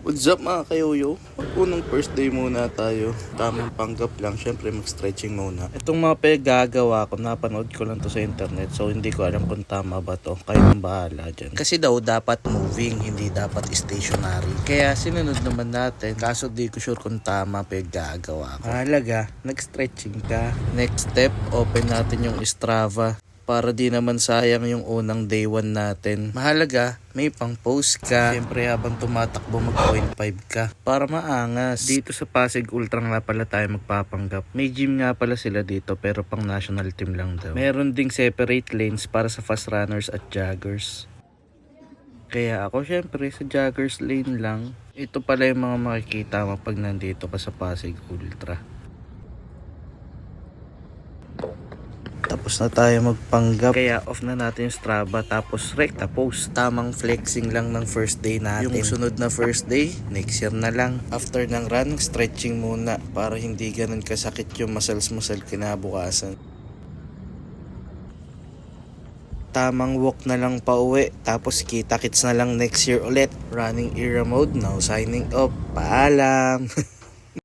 What's up mga kayoyo? Unang first day muna tayo. Tamang panggap lang. Syempre mag-stretching muna. Itong mga gagawa ko, napanood ko lang to sa internet. So hindi ko alam kung tama ba to. Kayo nang bahala dyan. Kasi daw dapat moving, hindi dapat stationary. Kaya sinunod naman natin. Kaso di ko sure kung tama gagawa ko. Mahalaga, nag-stretching ka. Next step, open natin yung Strava. Para di naman sayang yung unang day 1 natin. Mahalaga, may pang post ka. Siyempre habang tumatakbo mag 0.5 ka. Para maangas. Dito sa Pasig Ultra nga pala tayo magpapanggap. May gym nga pala sila dito pero pang national team lang daw. Meron ding separate lanes para sa fast runners at joggers. Kaya ako syempre sa joggers lane lang. Ito pala yung mga makikita mo pag nandito ka sa Pasig Ultra. Tapos na tayo magpanggap. Kaya off na natin yung Strava. Tapos rekta post. Tamang flexing lang ng first day natin. Yung sunod na first day, next year na lang. After ng run, stretching muna. Para hindi ganun kasakit yung muscles kinabukasan. Tamang walk na lang pa uwi. Tapos kita-kits na lang next year ulit. Running era mode, now signing off. Paalam!